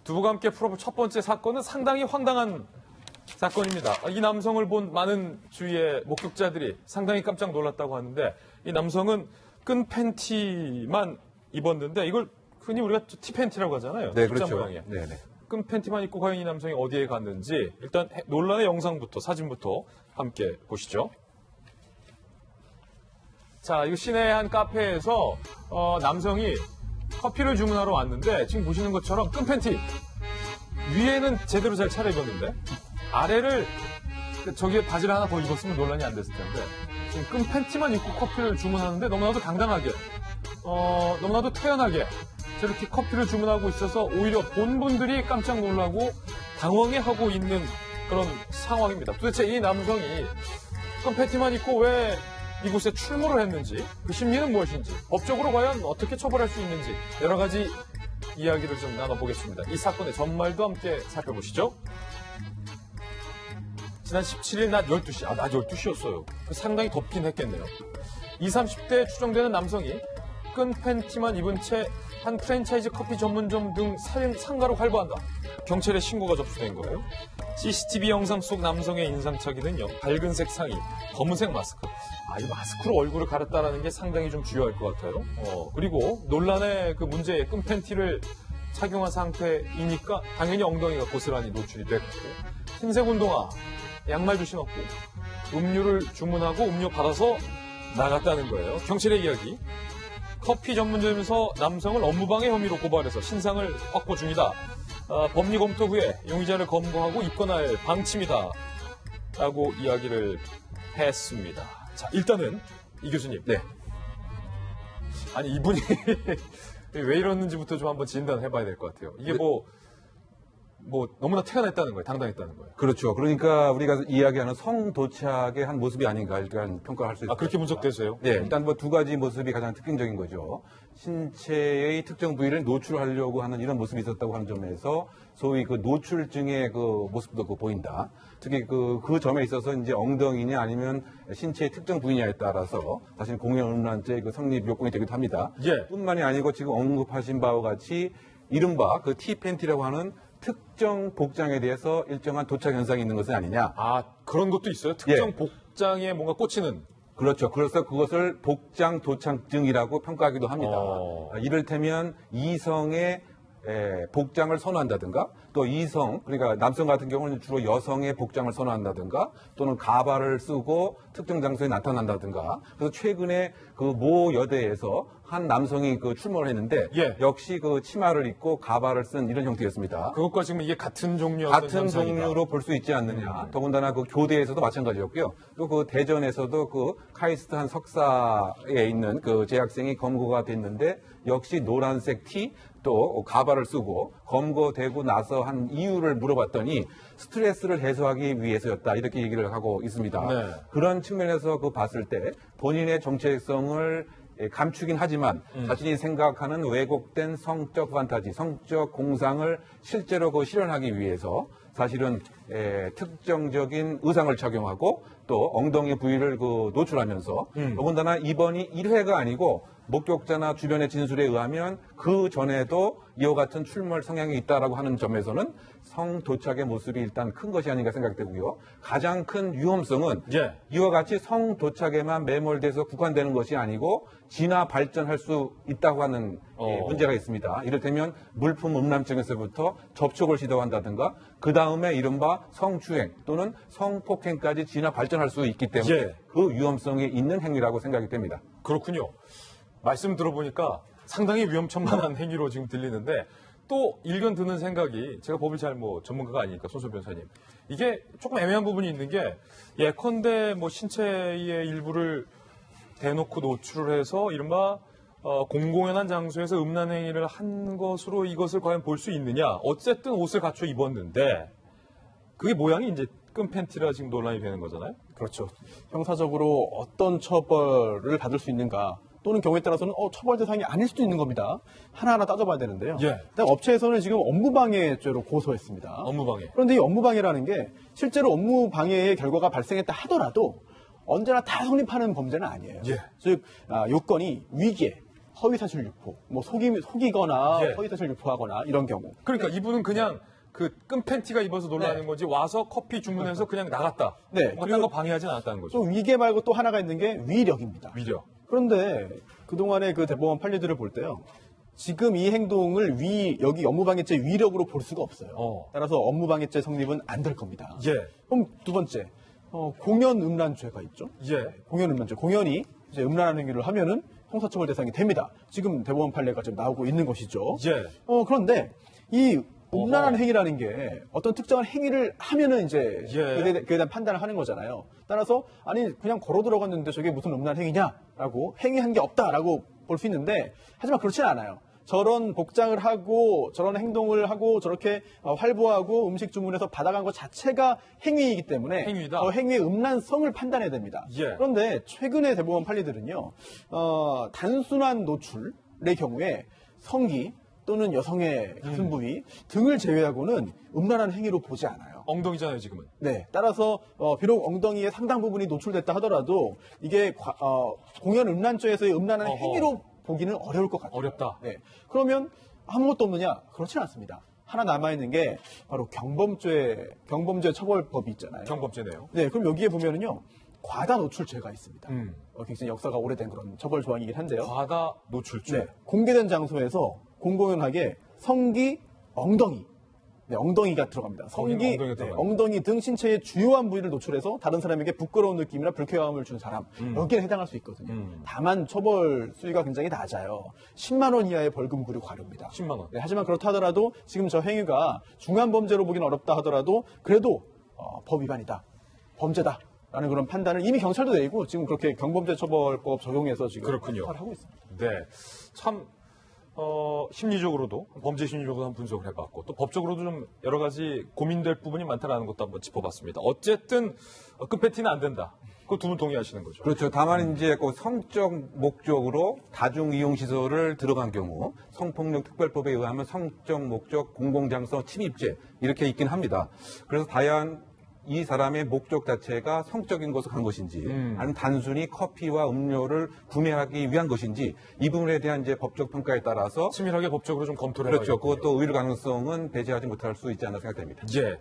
두부가 함께 풀어볼 첫 번째 사건은 상당히 황당한 사건입니다. 이 남성을 본 많은 주위의 목격자들이 상당히 깜짝 놀랐다고 하는데 이 남성은 끈 팬티만 입었는데 이걸 흔히 우리가 티팬티라고 하잖아요. 네, 숫자 그렇죠. 모양의. 네네. 끈 팬티만 입고 과연 이 남성이 어디에 갔는지 일단 논란의 영상부터 사진부터 함께 보시죠. 자, 이거 시내 한 카페에서 남성이 커피를 주문하러 왔는데 지금 보시는 것처럼 끈 팬티 위에는 제대로 잘 차려입었는데 아래를 저기에 바지를 하나 더 입었으면 논란이 안 됐을 텐데 지금 끈 팬티만 입고 커피를 주문하는데 너무나도 당당하게 너무나도 태연하게 저렇게 커피를 주문하고 있어서 오히려 본 분들이 깜짝 놀라고 당황해하고 있는 그런 상황입니다. 도대체 이 남성이 끈 팬티만 입고 왜 이곳에 출몰을 했는지 그 심리는 무엇인지 법적으로 과연 어떻게 처벌할 수 있는지 여러 가지 이야기를 좀 나눠보겠습니다. 이 사건의 전말도 함께 살펴보시죠. 지난 17일 낮 12시, 낮 12시였어요. 상당히 덥긴 했겠네요. 20, 30대에 추정되는 남성이 끈 팬티만 입은 채 한 프랜차이즈 커피 전문점 등 상가로 활보한다. 경찰에 신고가 접수된 거예요. CCTV 영상 속 남성의 인상착의는요. 밝은색 상의, 검은색 마스크. 이 마스크로 얼굴을 가렸다는 게 상당히 좀 주요할 것 같아요. 그리고 논란의 그 문제의 끈 팬티를 착용한 상태이니까 당연히 엉덩이가 고스란히 노출이 됐고 흰색 운동화, 양말도 신었고 음료를 주문하고 음료 받아서 나갔다는 거예요. 경찰의 이야기. 커피 전문점에서 남성을 업무방해 혐의로 고발해서 신상을 확보 중이다. 법리 검토 후에 용의자를 검거하고 입건할 방침이다. 라고 이야기를 했습니다. 자, 일단은 이 교수님. 네. 아니, 이분이 왜 이러는지부터 좀 한번 진단을 해봐야 될 것 같아요. 이게 너무나 태어났다는 거예요. 당당했다는 거예요. 그렇죠. 그러니까 우리가 이야기하는 성도착의 한 모습이 아닌가 일단 평가할 수 있습니다. 그렇게 분석되세요? 네, 일단 두 가지 모습이 가장 특징적인 거죠. 신체의 특정 부위를 노출하려고 하는 이런 모습이 있었다고 하는 점에서 소위 그 노출증의 그 모습도 보인다. 특히 그 점에 있어서 이제 엉덩이냐 아니면 신체의 특정 부위냐에 따라서 사실 공연음란죄의 그 성립 요건이 되기도 합니다. 예. 뿐만이 아니고 지금 언급하신 바와 같이 이른바 그 티팬티라고 하는 특정 복장에 대해서 일정한 도착 현상이 있는 것은 아니냐. 그런 것도 있어요? 특정 복장에 뭔가 꽂히는. 그렇죠. 그래서 그것을 복장 도착증이라고 평가하기도 합니다. 이를테면 이성의 복장을 선호한다든가 또 이성, 그러니까 남성 같은 경우는 주로 여성의 복장을 선호한다든가 또는 가발을 쓰고 특정 장소에 나타난다든가 그래서 최근에 그 모 여대에서 한 남성이 출몰을 했는데 역시 그 치마를 입고 가발을 쓴 이런 형태였습니다. 그것과 지금 이게 같은 종류의 같은 종류로 볼 수 있지 않느냐. 더군다나 그 교대에서도 마찬가지였고요. 또 그 대전에서도 그 카이스트 한 석사에 있는 그 재학생이 검거가 됐는데 역시 노란색 티 또 가발을 쓰고 검거되고 나서 한 이유를 물어봤더니 스트레스를 해소하기 위해서였다 이렇게 얘기를 하고 있습니다. 네. 그런 측면에서 봤을 때 본인의 정체성을 감추긴 하지만 자신이 생각하는 왜곡된 성적 판타지, 성적 공상을 실제로 실현하기 위해서 사실은 특정적인 의상을 착용하고 또 엉덩이 부위를 노출하면서 더군다나 이번이 1회가 아니고 목격자나 주변의 진술에 의하면 그 전에도 이와 같은 출몰 성향이 있다라고 하는 점에서는 성도착의 모습이 일단 큰 것이 아닌가 생각되고요. 가장 큰 위험성은 이와 같이 성도착에만 매몰돼서 국한되는 것이 아니고 진화 발전할 수 있다고 하는 문제가 있습니다. 이를테면 물품 음란증에서부터 접촉을 시도한다든가 그 다음에 이른바 성추행 또는 성폭행까지 진화 발전할 수 있기 때문에 그 위험성이 있는 행위라고 생각이 됩니다. 그렇군요. 말씀 들어보니까 상당히 위험천만한 행위로 지금 들리는데 또 일견 드는 생각이 제가 법을 잘 전문가가 아니니까 손소 변호사님 이게 조금 애매한 부분이 있는 게 예컨대 신체의 일부를 대놓고 노출을 해서 이른바 공공연한 장소에서 음란 행위를 한 것으로 이것을 과연 볼 수 있느냐. 어쨌든 옷을 갖춰 입었는데 그게 모양이 이제 끈 팬티라 지금 논란이 되는 거잖아요. 그렇죠. 형사적으로 어떤 처벌을 받을 수 있는가 또는 경우에 따라서는 처벌 대상이 아닐 수도 있는 겁니다. 하나하나 따져봐야 되는데요. 일단 업체에서는 지금 업무방해죄로 고소했습니다. 업무방해. 그런데 이 업무방해라는 게 실제로 업무방해의 결과가 발생했다 하더라도 언제나 다 성립하는 범죄는 아니에요. 즉 요건이 위계, 허위사실 유포, 뭐 속이거나 예. 허위사실 유포하거나 이런 경우. 그러니까 이분은 그냥 그 끈 팬티가 입어서 놀러 다니는 거지 와서 커피 주문해서 그냥 나갔다. 네. 뭔가 딴거 방해하진 않았다는 거죠. 또 위계 말고 또 하나가 있는 게 위력입니다. 위력. 그런데 그동안의 그 대법원 판례들을 볼 때요. 지금 이 행동을 여기 업무방해죄 위력으로 볼 수가 없어요. 따라서 업무방해죄 성립은 안 될 겁니다. 예. 그럼 두 번째, 공연 음란죄가 있죠. 예. 공연 음란죄. 공연이 이제 음란한 행위를 하면은 형사처벌 대상이 됩니다. 지금 대법원 판례가 지금 나오고 있는 것이죠. 예. 그런데 이 음란한 행위라는 게 어떤 특정한 행위를 하면은 이제 예. 그에 대한 판단을 하는 거잖아요. 따라서 아니 그냥 걸어 들어갔는데 저게 무슨 음란 행위냐라고 행위한 게 없다라고 볼 수 있는데 하지만 그렇지는 않아요. 저런 복장을 하고 저런 행동을 하고 저렇게 활보하고 음식 주문해서 받아간 것 자체가 행위이기 때문에 행위다. 행위의 음란성을 판단해야 됩니다. 예. 그런데 최근의 대법원 판례들은요. 단순한 노출의 경우에 성기 또는 여성의 가슴 부위 등을 제외하고는 음란한 행위로 보지 않아요. 엉덩이잖아요, 지금은. 네. 따라서 비록 엉덩이의 상당 부분이 노출됐다 하더라도 이게 공연 음란죄에서의 음란한 행위로 보기는 어려울 것 같아요. 어렵다. 네. 그러면 아무것도 없느냐? 그렇지는 않습니다. 하나 남아있는 게 바로 경범죄 처벌법이 있잖아요. 경범죄네요. 네. 그럼 여기에 보면은요. 과다 노출죄가 있습니다. 굉장히 역사가 오래된 그런 처벌 조항이긴 한데요. 과다 노출죄. 네. 공개된 장소에서 공공연하게 성기, 엉덩이, 네, 엉덩이가 들어갑니다. 성기, 엉덩이가 들어가요. 엉덩이 등 신체의 주요한 부위를 노출해서 다른 사람에게 부끄러운 느낌이나 불쾌감을 준 사람 여기에 해당할 수 있거든요. 다만 처벌 수위가 굉장히 낮아요. 10만 원 이하의 벌금구류 과료입니다. 10만 원. 네, 하지만 그렇다 하더라도 지금 저 행위가 중한 범죄로 보기는 어렵다 하더라도 그래도 법 위반이다, 범죄다. 라는 그런 판단을 이미 경찰도 내리고 지금 그렇게 경범죄 처벌법 적용해서 지금 그렇군요. 수사를 하고 있습니다. 네. 참, 심리적으로도, 범죄 심리적으로 한번 분석을 해봤고, 또 법적으로도 좀 여러 가지 고민될 부분이 많다라는 것도 한번 짚어봤습니다. 어쨌든, 끝패티는 안 된다. 그 두 분 동의하시는 거죠. 그렇죠. 다만 이제 그 성적 목적으로 다중 이용 시설을 들어간 경우 성폭력 특별법에 의하면 성적 목적 공공장소 침입죄 이렇게 있긴 합니다. 그래서 다양한 이 사람의 목적 자체가 성적인 것을 한 것인지 아니면 단순히 커피와 음료를 구매하기 위한 것인지 이 부분에 대한 이제 법적 평가에 따라서 치밀하게 법적으로 좀 검토를 그렇죠. 해봐야겠군요. 그것도 의료 가능성은 배제하지 못할 수 있지 않나 생각됩니다. 예.